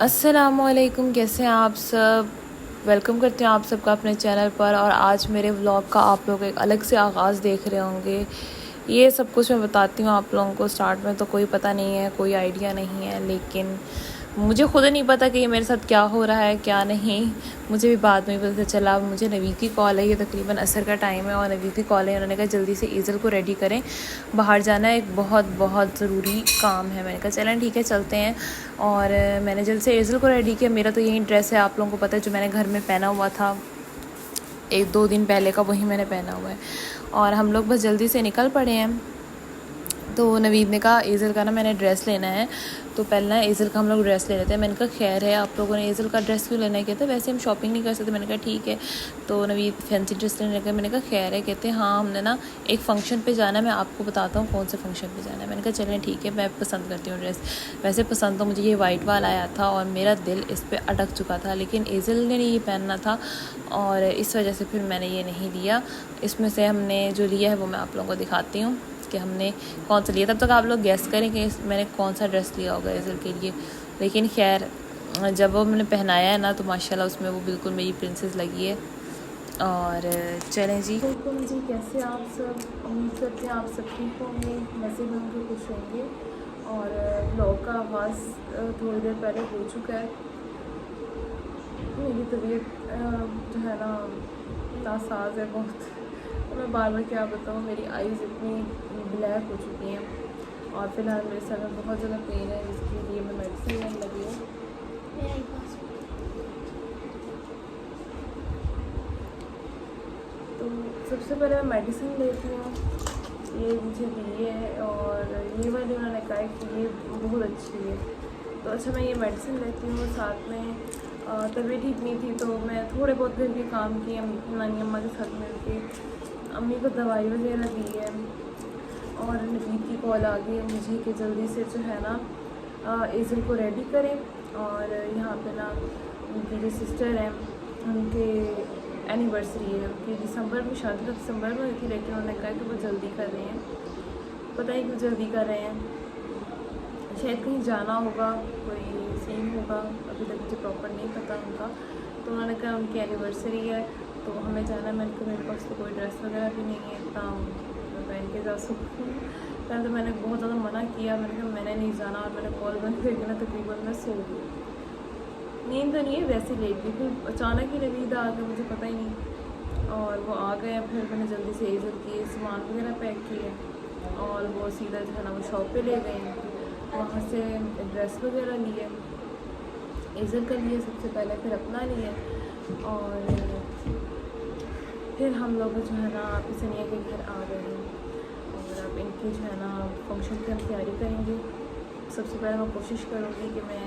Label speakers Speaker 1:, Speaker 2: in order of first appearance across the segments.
Speaker 1: अस्सलामुअलैकुम, कैसे हैं आप सब। वेलकम करते हैं आप सबका अपने चैनल पर। और आज मेरे व्लॉग का आप लोग एक अलग से आगाज़ देख रहे होंगे। ये सब कुछ मैं बताती हूँ आप लोगों को। स्टार्ट में तो कोई पता नहीं है, कोई आइडिया नहीं है, लेकिन मुझे खुद नहीं पता कि ये मेरे साथ क्या हो रहा है क्या नहीं। मुझे भी बाद में पता चला। मुझे नवीद की कॉल है, ये तकरीबन असर का टाइम है और नवीद की कॉल है। उन्होंने कहा जल्दी से ईज़ल को रेडी करें, बाहर जाना है, एक बहुत बहुत ज़रूरी काम है। मैंने कहा चलें ठीक है चलते हैं। और मैंने जल्द से ईज़ल को रेडी किया। मेरा तो यही ड्रेस है, आप लोगों को पता है, जो मैंने घर में पहना हुआ था 1-2 दिन पहले का, वही मैंने पहना हुआ है। और हम लोग बस जल्दी से निकल पड़े हैं। तो नवीद ने कहा ईज़ल का ना मैंने ड्रेस लेना है, तो पहले ना ईज़ल का हम लोग ड्रेस ले लेते हैं। मैंने कहा खैर है, आप लोगों ने ईज़ल का ड्रेस क्यों लेना है। कहते वैसे हम शॉपिंग नहीं कर सकते। मैंने कहा ठीक है। तो नवीद फैंसी ड्रेस लेने लगा। मैंने कहा खैर है। कहते हैं हाँ हमने ना एक फ़ंक्शन पे जाना है, मैं आपको बताता हूँ कौन से फ़ंक्शन पे जाना है। मैंने कहा चलें ठीक है, मैं पसंद करती हूँ ड्रेस। वैसे पसंद तो मुझे ये वाइट वाला आया था और मेरा दिल इस पर अटक चुका था, लेकिन ईज़ल ने ये पहनना था और इस वजह से फिर मैंने ये नहीं लिया। इसमें से हमने जो लिया है वो मैं आप लोगों को दिखाती हूँ कि हमने कौन सा लिया। तब तक आप लोग गेस करें कि मैंने कौन सा ड्रेस लिया होगा ईज़ल के लिए। लेकिन खैर जब वो मैंने पहनाया है ना, तो माशाल्लाह उसमें वो बिल्कुल मेरी प्रिंसेस लगी है। और चलें जी।
Speaker 2: वेलकम जी, कैसे आप सब। उम्मीद करते हैं आप सब ठीक होंगे, मज़े में होंगे, खुश होंगे। और ब्लॉग का आगाज़ थोड़ी देर पहले हो चुका है। मेरी तबीयत जो है ना नासाज है बहुत। तो मैं बार बार क्या बताऊँ, मेरी आईज़ इतनी ब्लैक हो चुकी हैं और फ़िलहाल मेरे सर में बहुत ज़्यादा पेन है, जिसके लिए मैं मेडिसिन लेने लगी हूँ। तो सबसे पहले मैं मेडिसिन लेती हूँ। ये मुझे दी है और ये वाली उन्होंने कहा है कि ये बहुत अच्छी है। तो अच्छा मैं ये मेडिसिन लेती हूँ। साथ में तबीयत ठीक नहीं थी तो मैं थोड़े बहुत घर के काम किए नानी अम्मा के साथ मिल के। अम्मी को दवाई वगैरह दी है और नवीद की कॉल आ गई है मुझे कि जल्दी से जो है ना ईज़ल को रेडी करें। और यहाँ पे ना उनकी जो सिस्टर हैं उनके एनिवर्सरी है, उनकी दिसंबर में शादी, तो दिसंबर में हुई थी, लेकिन उन्होंने कहा कि वो जल्दी कर रहे हैं। पता नहीं क्यों जल्दी कर रहे हैं, शायद कहीं जाना होगा, कोई सीन होगा, अभी तक मुझे प्रॉपर नहीं पता उनका। तो उन्होंने कहा उनकी एनिवर्सरी है तो हमें जाना है। मैंने कहा मेरे पास तो कोई ड्रेस वगैरह भी नहीं है इतना मैं पहन के जा सकूँ। पहले तो मैंने बहुत ज़्यादा मना किया, मैंने कहा मैंने नहीं जाना, और मैंने कॉल बंद करके ना तकरीबन मैं सो गई। नींद तो नहीं है, वैसे लेट गई। फिर अचानक ही नवीद आ गया, मुझे पता ही नहीं, और वो आ गए। फिर मैंने जल्दी से ईज़ल की सामान वगैरह पैक किए और वो सीधा जो है ना वो शॉप पे ले गए। वहाँ से ड्रेस वगैरह लिए, ईज़ल का लिए सबसे पहले, फिर अपना लिए। और फिर हम लोग जो है ना आपकी सनिया के घर आ गए हैं और अब इनकी जो है ना फंक्शन की हम तैयारी करेंगे। सबसे पहले मैं कोशिश करूँगी कि मैं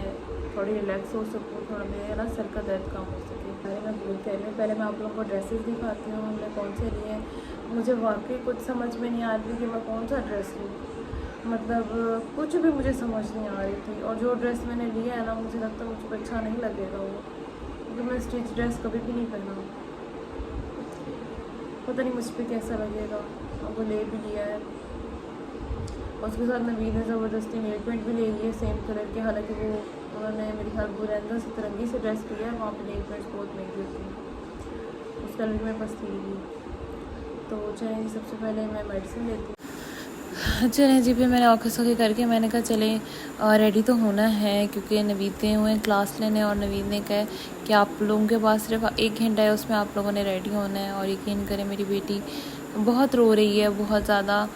Speaker 2: थोड़ी रिलैक्स हो सकूँ, थोड़ा मेरा ना सर का दर्द कम हो सके। पहले मैं भूल कर रही हूँ, पहले मैं आप लोगों को ड्रेसेस दिखाती हूँ हमने कौन से लिए हैं। मुझे वाकई कुछ समझ में नहीं आ रही कि मैं कौन सा ड्रेस लूँ, मतलब कुछ भी मुझे समझ नहीं आ रही थी। और जो ड्रेस मैंने लिया है ना, मुझे लगता है मुझे अच्छा नहीं लगेगा वो, क्योंकि मैं स्टिच ड्रेस कभी भी नहीं पहना, पता नहीं मुझ पर कैसा लगेगा। और वो ले भी लिया है, उसके साथ नवीद ने ज़बरदस्ती नेल पेंट भी ले लिए सेम कलर के। हालांकि वो उन्होंने मेरे ख्याल बुरंदा से तरंगी से ड्रेस किया है, वहाँ पे नेल पेंट्स बहुत महंगी होती हैं, उस कलर की मेरे पास थी भी। तो चलें सबसे पहले मैं मेडिसिन लेती हूँ।
Speaker 1: चलें जी, फिर मैंने ऑफिस वगैरह करके मैंने कहा चलें रेडी तो होना है, क्योंकि नवीद गए हुए हैं क्लास लेने। और नवीद ने कहा कि आप लोगों के पास सिर्फ 1 घंटा है, उसमें आप लोगों ने रेडी होना है। और यकीन करें मेरी बेटी बहुत रो रही है, बहुत ज़्यादा,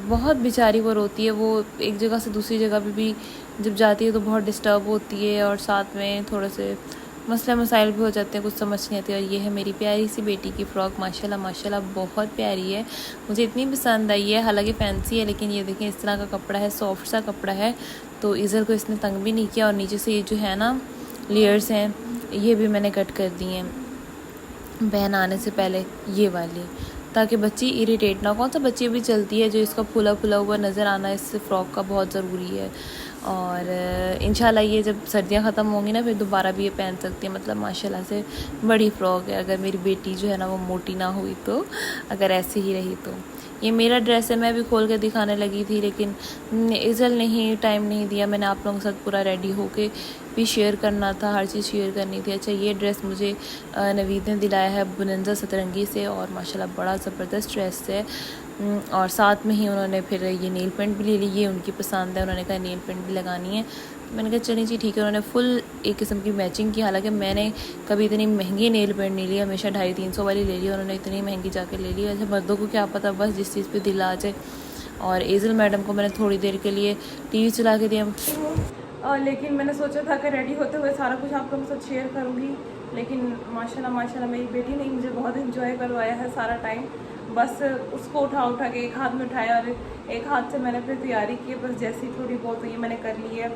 Speaker 1: बहुत बेचारी वो रोती है। वो एक जगह से दूसरी जगह पे भी जब जाती है तो बहुत डिस्टर्ब होती है, और साथ में थोड़े से मसले मसाइल भी हो जाते हैं, कुछ समझ नहीं आती। और ये है मेरी प्यारी सी बेटी की फ़्रॉक, माशाल्लाह माशाल्लाह बहुत प्यारी है, मुझे इतनी पसंद आई है। हालांकि फैंसी है, लेकिन ये देखें इस तरह का कपड़ा है, सॉफ्ट सा कपड़ा है। तो ईज़ल को इसने तंग भी नहीं किया। और नीचे से ये जो है ना लेयर्स हैं, ये भी मैंने कट कर दी हैं बहन आने से पहले, ये वाली, ताकि बच्ची इरिटेट ना हो। कौन सा बच्ची भी चलती है जो इसका फूला फूला हुआ नज़र आना इस फ़्रॉक का बहुत ज़रूरी है। और इंशाल्लाह ये जब सर्दियाँ ख़त्म होंगी ना, फिर दोबारा भी ये पहन सकती है। मतलब माशाल्लाह से बड़ी फ़्रॉक है, अगर मेरी बेटी जो है ना वो मोटी ना हुई तो, अगर ऐसे ही रही तो। ये मेरा ड्रेस है, मैं भी खोल के दिखाने लगी थी लेकिन इज़ल ने ही टाइम नहीं दिया। मैंने आप लोगों के साथ पूरा रेडी होके भी शेयर करना था, हर चीज़ शेयर करनी थी। अच्छा, ये ड्रेस मुझे नवीद ने दिलाया है बुनंजा सतरंगी से और माशाल्लाह बड़ा ज़बरदस्त ड्रेस है। और साथ में ही उन्होंने फिर ये नेल पेंट भी ले ली, ये उनकी पसंद है, उन्होंने कहा नेल पेंट भी लगानी है। मैंने कहा चलिए जी ठीक है। उन्होंने फुल एक किस्म की मैचिंग की, हालांकि मैंने कभी इतनी महंगी नेल पेंट नहीं ली, हमेशा 250-300 वाली ले ली, उन्होंने इतनी महंगी जाके ले ली। ऐसे मर्दों को क्या पता, बस जिस चीज़ पे दिल आ जाए। और एजल मैडम को मैंने थोड़ी देर के लिए टीवी चला के दिया।
Speaker 2: लेकिन मैंने सोचा था कि रेडी होते हुए सारा कुछ आप लोगों के साथ शेयर करूँगी, लेकिन माशाल्लाह मेरी बेटी ने मुझे बहुत इंजॉय करवाया है सारा टाइम। बस उसको उठा के एक हाथ में उठाया और एक हाथ से मैंने फिर तैयारी की। बस जैसी थोड़ी बहुत ये मैंने कर ली है,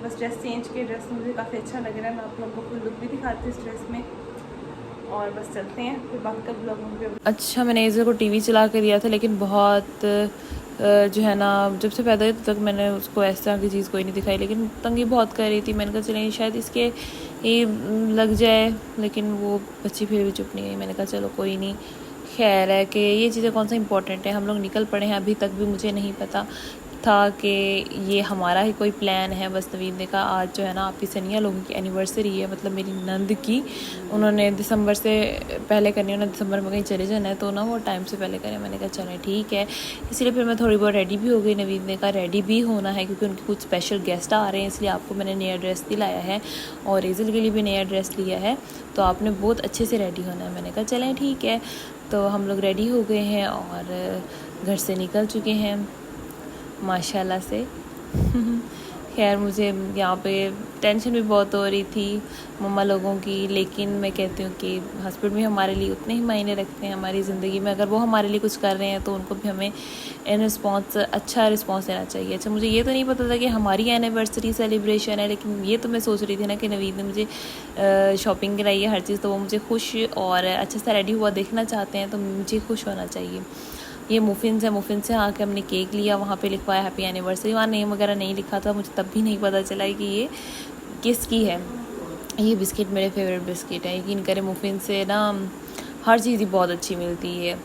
Speaker 2: बस ड्रेस चेंज किया। ड्रेस मुझे काफ़ी अच्छा लग रहा है, मैं आप लोगों को फुल लुक भी दिखाती हूँ इस ड्रेस में। और बस चलते हैं फिर बात कर ब्लॉग में।
Speaker 1: अच्छा, मैंने एजल को टीवी चला के दिया था, लेकिन बहुत जो है ना, जब से पैदा हुई तब तक मैंने उसको ऐसे तरह की चीज़ कोई नहीं दिखाई, लेकिन तंगी बहुत कर रही थी। मैंने कहा चलिए शायद इसके ये लग जाए, लेकिन वो बच्ची फिर भी चुप नहीं गई। मैंने कहा चलो कोई नहीं, खैर है कि ये चीज़ें कौन सा इंपॉर्टेंट है, हम लोग निकल पड़े हैं। अभी तक भी मुझे नहीं पता था कि ये हमारा ही कोई प्लान है। बस नवीद ने कहा आज जो है ना आपकी सनिया लोगों की एनिवर्सरी है, मतलब मेरी नंद की, उन्होंने दिसंबर से पहले करनी है, उन्होंने दिसंबर में कहीं चले जाना है तो ना वो टाइम से पहले करें। मैंने कहा चलें ठीक है, इसलिए फिर मैं थोड़ी बहुत रेडी भी हो गई। नवीद ने कहा रेडी भी होना है क्योंकि उनके कुछ स्पेशल गेस्ट आ रहे हैं, इसलिए आपको मैंने नया ड्रेस दिलाया है और एजल के लिए भी नया ड्रेस लिया है, तो आपने बहुत अच्छे से रेडी होना है। मैंने कहा चलें ठीक है। तो हम लोग रेडी हो गए हैं और घर से निकल चुके हैं माशाल्लाह से। खैर मुझे यहाँ पे टेंशन भी बहुत हो रही थी मम्मा लोगों की, लेकिन मैं कहती हूँ कि हस्बैंड भी हमारे लिए उतने ही मायने रखते हैं हमारी ज़िंदगी में। अगर वो हमारे लिए कुछ कर रहे हैं तो उनको भी हमें अच्छा रिस्पॉन्स देना चाहिए। अच्छा, मुझे ये तो नहीं पता था कि हमारी एनिवर्सरी सेलिब्रेशन है, लेकिन ये तो मैं सोच रही थी ना कि नवीद ने मुझे शॉपिंग कराई है हर चीज़, तो वो मुझे खुश और अच्छे से रेडी हुआ देखना चाहते हैं, तो मुझे खुश होना चाहिए। ये मुफिन से आके हमने केक लिया, वहाँ पे लिखवाया हैप्पी एनिवर्सरी। वहाँ नेम वगैरह नहीं लिखा था, मुझे तब भी नहीं पता चला कि ये किसकी है। ये बिस्किट मेरे फेवरेट बिस्किट है, यकीन करें मुफिन से ना हर चीज़ ही बहुत अच्छी मिलती है।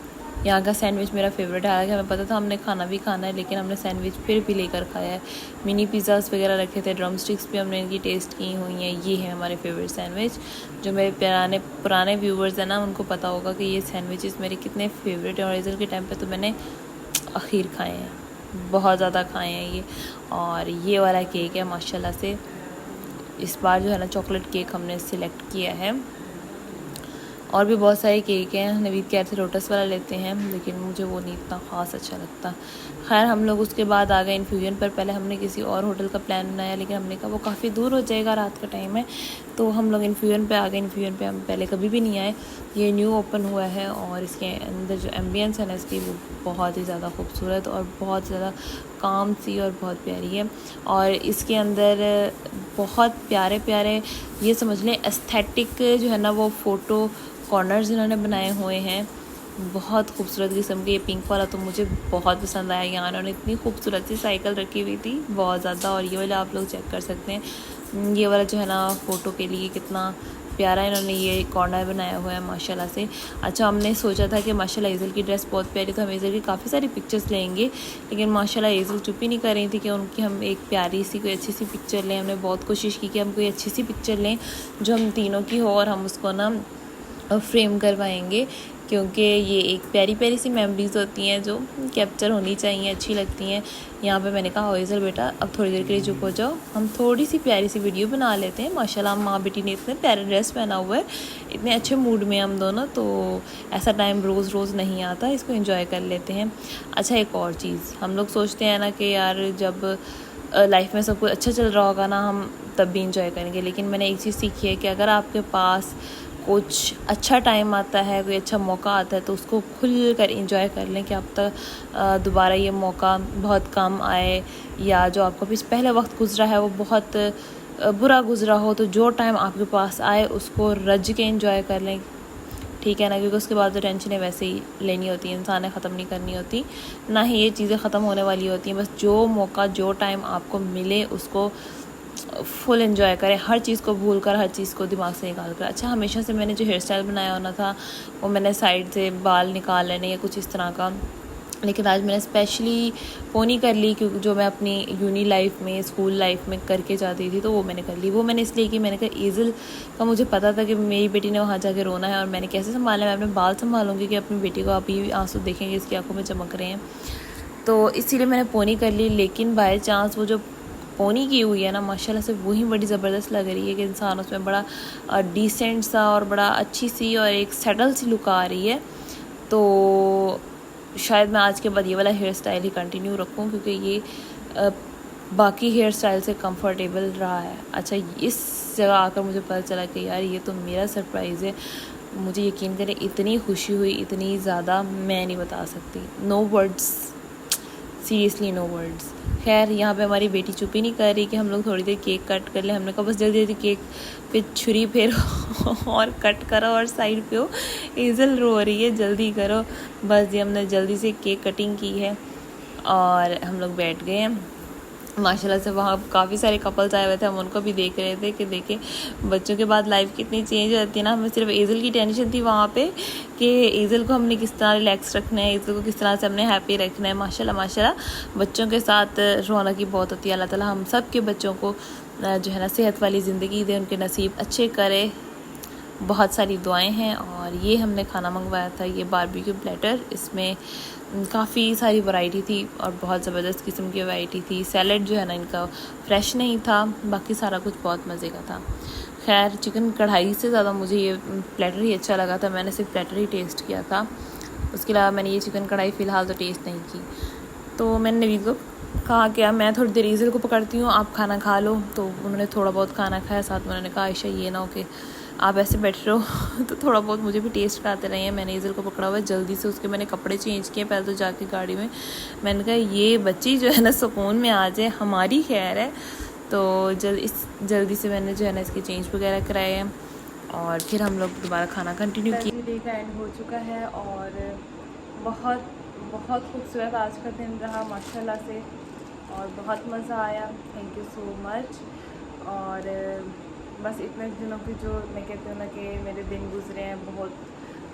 Speaker 1: यहाँ का सैंडविच मेरा फेवरेट है, हालांकि हमें पता था हमने खाना भी खाना है, लेकिन हमने सैंडविच फिर भी लेकर खाया है। मिनी पिज़्ज़ास वगैरह रखे थे, ड्रम स्टिक्स भी हमने इनकी टेस्ट की हुई हैं। ये है हमारे फेवरेट सैंडविच। जो मेरे पुराने व्यूवर्स हैं ना, उनको पता होगा कि ये सैंडविचेस मेरे कितने फेवरेट हैं। और इधर के टाइम पर तो मैंने आखिर खाए हैं, बहुत ज़्यादा खाए हैं ये। और ये वाला केक है माशाल्लाह से, इस बार जो है ना चॉकलेट केक हमने सिलेक्ट किया है। और भी बहुत सारे केक हैं, नवीद कह रहे थे लोटस वाला लेते हैं, लेकिन मुझे वो नहीं इतना ख़ास अच्छा लगता। खैर हम लोग उसके बाद आ गए इन्फ्यूजन पर। पहले हमने किसी और होटल का प्लान बनाया, लेकिन हमने कहा वो काफ़ी दूर हो जाएगा, रात का टाइम है, तो हम लोग इन्फ्यूजन पे आ गए। इन्फ्यूजन पे हम पहले कभी भी नहीं आए, ये न्यू ओपन हुआ है और इसके अंदर जो एम्बियंस है ना इसकी, वो बहुत ही ज़्यादा खूबसूरत और बहुत ज़्यादा काम सी और बहुत प्यारी है। और इसके अंदर बहुत प्यारे प्यारे, ये समझ लें एस्थेटिक जो है ना वो फ़ोटो कॉर्नर्स इन्होंने बनाए हुए हैं, बहुत खूबसूरत किस्म के। ये पिंक वाला तो मुझे बहुत पसंद आया। यहाँ इन्होंने इतनी खूबसूरत सी साइकिल रखी हुई थी, बहुत ज़्यादा। और ये वाला आप लोग चेक कर सकते हैं, ये वाला जो है ना फ़ोटो के लिए कितना प्यारा इन्होंने ये कॉर्नर बनाया हुआ है माशाल्लाह से। अच्छा, हमने सोचा था कि माशाल्लाह एजल की ड्रेस बहुत प्यारी, तो हम एजल की काफ़ी सारी पिक्चर्स लेंगे, लेकिन माशाल्लाह एजल चुप ही नहीं कर रही थी कि उनकी हम एक प्यारी सी कोई अच्छी सी पिक्चर लें। हमने बहुत कोशिश की कि हम कोई अच्छी सी पिक्चर लें जो हम तीनों की हो और हम उसको ना फ्रेम करवाएंगे, क्योंकि ये एक प्यारी प्यारी सी मेमोरीज़ होती हैं जो कैप्चर होनी चाहिए, अच्छी लगती हैं। यहाँ पे मैंने कहा ओएजल बेटा अब थोड़ी देर के लिए चुप हो जाओ, हम थोड़ी सी प्यारी सी वीडियो बना लेते हैं। माशाल्लाह माँ बेटी ने इतने प्यारे ड्रेस पहना हुआ है, इतने अच्छे मूड में हम दोनों, तो ऐसा टाइम रोज़ रोज़ नहीं आता, इसको एंजॉय कर लेते हैं। अच्छा, एक और चीज़ हम लोग सोचते हैं ना कि यार जब लाइफ में सब कुछ अच्छा चल रहा होगा ना हम तब भी इंजॉय करेंगे, लेकिन मैंने एक चीज़ सीखी है कि अगर आपके पास कुछ अच्छा टाइम आता है, कोई अच्छा मौका आता है, तो उसको खुल कर इंजॉय कर लें कि अब तक दोबारा ये मौका बहुत कम आए, या जो आपका पहले वक्त गुजरा है वो बहुत बुरा गुजरा हो, तो जो टाइम आपके पास आए उसको रज के इंजॉय कर लें, ठीक है ना, क्योंकि उसके बाद तो टेंशनें वैसे ही लेनी होती हैं, इंसान ने ख़त्म नहीं करनी होती, ना ही ये चीज़ें ख़त्म होने वाली होती हैं। बस जो मौका जो टाइम आपको मिले उसको फुल एंजॉय करें, हर चीज़ को भूल कर, हर चीज़ को दिमाग से निकाल कर। अच्छा, हमेशा से मैंने जो हेयर स्टाइल बनाया होना था वो मैंने साइड से बाल निकाल लेने या कुछ इस तरह का, लेकिन आज मैंने स्पेशली पोनी कर ली, क्योंकि जो मैं अपनी यूनी लाइफ में, स्कूल लाइफ में करके जाती थी, तो वो मैंने कर ली। वो मैंने इसलिए कि मैंने कहा ईज़ल का मुझे पता था कि मेरी बेटी ने वहाँ जाके रोना है, और मैंने कैसे संभाला, मैं अपने बाल संभालूंगी कि अपनी बेटी को अभी आंसू देखेंगे इसकी आंखों में चमक रहे हैं, तो इसीलिए मैंने पोनी कर ली। लेकिन बाय चांस वो जो पोनी की हुई है ना, माशाल्लाह से वही बड़ी ज़बरदस्त लग रही है कि इंसान उसमें बड़ा डिसेंट सा और बड़ा अच्छी सी और एक सेटल सी लुक आ रही है। तो शायद मैं आज के बाद ये वाला हेयर स्टाइल ही कंटिन्यू रखूं, क्योंकि ये बाकी हेयर स्टाइल से कंफर्टेबल रहा है। अच्छा, इस जगह आकर मुझे पता चला कि यार ये तो मेरा सरप्राइज़ है। मुझे यकीन करें इतनी खुशी हुई, इतनी ज़्यादा, मैं नहीं बता सकती। No words, seriously no words. खैर, यहाँ पे हमारी बेटी चुप ही नहीं कर रही कि हम लोग थोड़ी देर केक कट कर ले। हमने कहा बस जल्दी जल्दी केक पे छुरी फेरो और कट करो और साइड पे हो। ईज़ल रो रही है, जल्दी करो। बस ये हमने जल्दी से केक कटिंग की है और हम लोग बैठ गए हैं। माशाल्लाह से वहाँ काफ़ी सारे कपल्स आए हुए थे, हम उनको भी देख रहे थे कि देखें बच्चों के बाद लाइफ कितनी चेंज हो जाती है ना। हमें सिर्फ ईज़ल की टेंशन थी वहाँ पे कि ईज़ल को हमने किस तरह रिलैक्स रखना है, ईज़ल को किस तरह से हमने हैप्पी रखना है। माशाल्लाह माशाल्लाह बच्चों के साथ रौनक ही बहुत होती है। अल्लाह ताला हम सब के बच्चों को जो है ना सेहत वाली ज़िंदगी दे, उनके नसीब अच्छे करे। बहुत सारी दुआएं हैं। और ये हमने खाना मंगवाया था, ये बारबेक्यू प्लेटर, इसमें काफ़ी सारी वैरायटी थी और बहुत ज़बरदस्त किस्म की वैरायटी थी। सैलड जो है ना इनका फ्रेश नहीं था, बाकी सारा कुछ बहुत मज़े का था। खैर, चिकन कढ़ाई से ज़्यादा मुझे ये प्लेटर ही अच्छा लगा था। मैंने सिर्फ प्लेटर ही टेस्ट किया था, उसके अलावा मैंने ये चिकन कढ़ाई फ़िलहाल तो टेस्ट नहीं की। तो मैंने नवीद को कहा क्या मैं थोड़ी देर ईज़ल को पकड़ती हूँ, आप खाना खा लो। तो उन्होंने थोड़ा बहुत खाना खाया, साथ में उन्होंने कहा आयशा ये ना हो कि आप ऐसे बैठ रहे हो तो थोड़ा बहुत मुझे भी टेस्ट कराते रहे हैं। मैंने ईज़ल को पकड़ा हुआ है, जल्दी से उसके मैंने कपड़े चेंज किए पहले तो जाके गाड़ी में। मैंने कहा ये बच्ची जो है ना सुकून में आ जाए, हमारी खैर है। तो जल्दी से मैंने जो है ना इसके चेंज वगैरह कराए हैं और फिर हम लोग दोबारा खाना कंटिन्यू किया।
Speaker 2: डे का एंड हो चुका है और बहुत बहुत खूबसूरत आज का दिन रहा माशाल्लाह से, और बहुत मज़ा आया। Thank you so much. और बस इतने दिनों की जो मैं कहती हूँ ना कि मेरे दिन गुजरे हैं, बहुत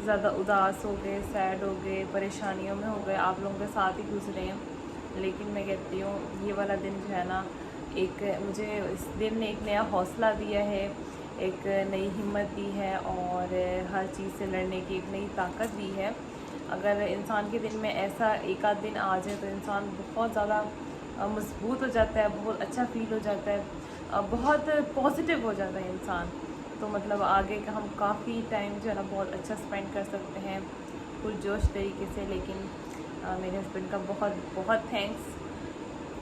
Speaker 2: ज़्यादा उदास हो गए, सैड हो गए, परेशानियों में हो गए, आप लोगों के साथ ही गुजरे हैं। लेकिन मैं कहती हूँ ये वाला दिन जो है ना, एक मुझे इस दिन ने एक नया हौसला दिया है, एक नई हिम्मत दी है और हर चीज़ से लड़ने की एक नई ताकत दी है। अगर इंसान के दिन में ऐसा एक आध दिन आ जाए तो इंसान बहुत ज़्यादा मजबूत हो जाता है, बहुत अच्छा फील हो जाता है, बहुत पॉजिटिव हो जाता है इंसान। तो मतलब आगे का हम काफ़ी टाइम जो है ना बहुत अच्छा स्पेंड कर सकते हैं पुरजोश तरीके से। लेकिन मेरे हस्बैंड का बहुत बहुत थैंक्स,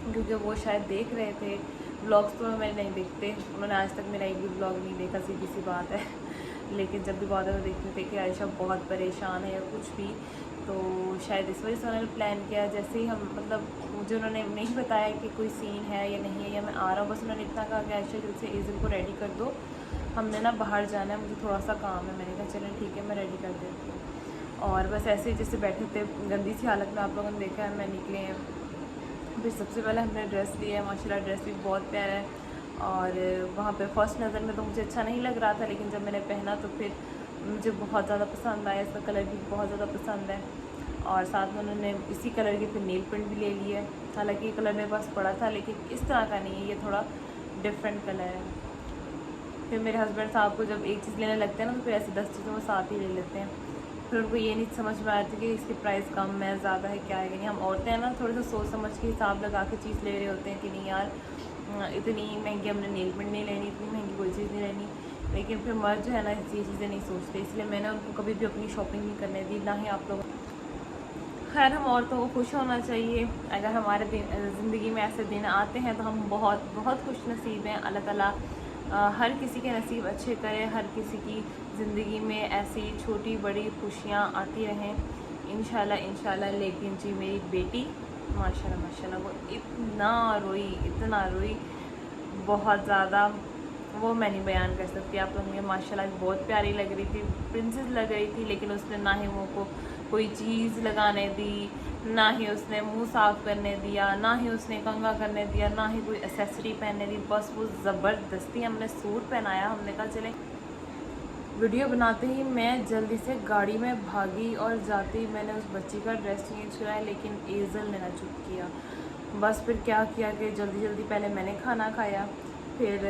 Speaker 2: क्योंकि वो शायद देख रहे थे व्लॉग्स, तो मैंने नहीं देखते, उन्होंने आज तक मेरा एक भी व्लॉग नहीं देखा, सीधी सी बात है। लेकिन जब भी बहुत देखते थे कि आयशा बहुत परेशान है या कुछ भी, तो शायद इस वजह से उन्होंने प्लान किया। जैसे ही हम मतलब मुझे उन्होंने नहीं बताया कि कोई सीन है या नहीं है या मैं आ रहा हूँ, बस उन्होंने इतना कहा कि आयशा जल्द से ईज़ल को रेडी कर दो, हमने ना बाहर जाना है, मुझे थोड़ा सा काम है। मैंने कहा चलें ठीक है, मैं रेडी कर देती हूँ। और बस ऐसे ही जैसे बैठे थे गंदी सी हालत में, आप लोगों ने देखा है, मैं निकले हैं। फिर सबसे पहले हमने ड्रेस लिया है, माशाल्लाह ड्रेस भी बहुत प्यारा है। और वहाँ पे फर्स्ट नज़र में तो मुझे अच्छा नहीं लग रहा था, लेकिन जब मैंने पहना तो फिर मुझे बहुत ज़्यादा पसंद आया, इसका कलर भी बहुत ज़्यादा पसंद है। और साथ में उन्होंने इसी कलर के फिर नेल पेंट भी ले लिए। हालांकि ये कलर मेरे पास पड़ा था, लेकिन इस तरह का नहीं है, ये थोड़ा डिफरेंट कलर है। फिर मेरे हस्बैंड साहब को जब एक चीज़ लेने लगते हैं ना, तो फिर ऐसे 10 चीज़ों को साथ ही ले लेते हैं। फिर उनको ये नहीं समझ में आती कि इसकी प्राइस कम है, ज़्यादा है, क्या है कि नहीं। हम औरतें हैं ना, थोड़ा सा सोच समझ के हिसाब लगा के चीज़ ले रहे होते हैं कि नहीं यार इतनी महंगी हमने नेल पेंट नहीं लेनी, इतनी महंगी कोई चीज़ नहीं लेनी। लेकिन फिर मर्द जो है ना ये चीज़ें नहीं सोचते, इसलिए मैंने उनको कभी भी अपनी शॉपिंग नहीं करने दी, ना ही आप लोग। खैर, हम औरतों को खुश होना चाहिए। अगर हमारे ज़िंदगी में ऐसे दिन आते हैं तो हम बहुत बहुत खुश नसीब हैं। अल्लाह ताला हर किसी के नसीब अच्छे करे, हर किसी की ज़िंदगी में ऐसी छोटी बड़ी खुशियाँ आती रहें इंशाल्लाह इंशाल्लाह। लेकिन जी मेरी बेटी माशाल्लाह माशाल्लाह वो इतना रोई बहुत ज़्यादा, वो मैं नहीं बयान कर सकती। आप लोग मुझे माशाल्लाह बहुत प्यारी लग रही थी, प्रिंसेस लग रही थी। लेकिन उसने ना ही मुँह को कोई चीज़ लगाने दी, ना ही उसने मुंह साफ़ करने दिया, ना ही उसने कंघा करने दिया, ना ही कोई एसेसरी पहनने दी। बस वो ज़बरदस्ती हमने सूट पहनाया, हमने कहा चले
Speaker 1: वीडियो बनाते ही मैं जल्दी से गाड़ी में भागी और जाते ही मैंने उस बच्ची का ड्रेस चेंज कराया, लेकिन एज़ल ने ना चुप किया। बस फिर क्या किया कि जल्दी जल्दी पहले मैंने खाना खाया, फिर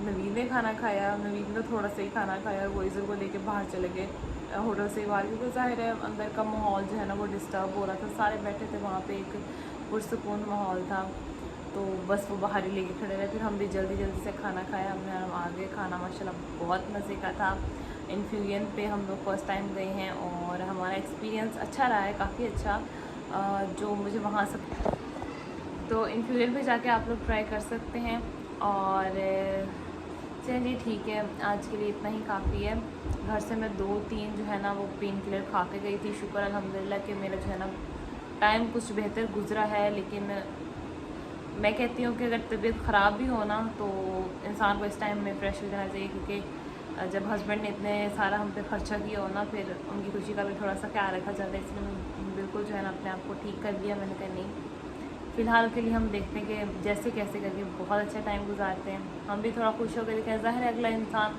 Speaker 1: नवीन ने खाना खाया। नवीन ने थोड़ा सा ही खाना खाया, वो एज़ल को लेके बाहर चले गए होटल से बाहर, क्योंकि ज़ाहिर है अंदर का माहौल जो है ना वो डिस्टर्ब हो रहा था। सारे बैठे थे वहाँ पे, एक पुरसकून माहौल था, तो बस वो बाहर ही लेके खड़े रहे। फिर हम भी जल्दी जल्दी से खाना खाया, हम आ गए। खाना माशाल्लाह बहुत मज़े का था। इन्फ्यूजन पे हम लोग फर्स्ट टाइम गए हैं और हमारा एक्सपीरियंस अच्छा रहा है, काफ़ी अच्छा। जो मुझे वहाँ सब, तो इन्फ्यूजन पे जाके आप लोग ट्राई कर सकते हैं। और चलिए ठीक है, आज के लिए इतना ही काफ़ी है। घर से मैं 2-3 जो है ना वो पेन किलर खा के गई थी। शुक्र अल्हम्दुलिल्लाह कि मेरा जो है ना टाइम कुछ बेहतर गुजरा है। लेकिन मैं कहती हूँ कि अगर तबीयत ख़राब भी हो ना तो इंसान को इस टाइम में फ्रेश हो जाना चाहिए, क्योंकि जब हस्बैंड ने इतने सारा हम पे खर्चा किया हो ना, फिर उनकी खुशी का भी थोड़ा सा ख्याल रखा जाता है। इसलिए मैं बिल्कुल जो है ना अपने आप को ठीक कर लिया। मैंने कहा नहीं, फ़िलहाल के लिए हम देखते हैं कि जैसे कैसे करके बहुत अच्छा टाइम गुजारते हैं। हम भी थोड़ा खुश होकर देखें, ज़ाहिर है अगला इंसान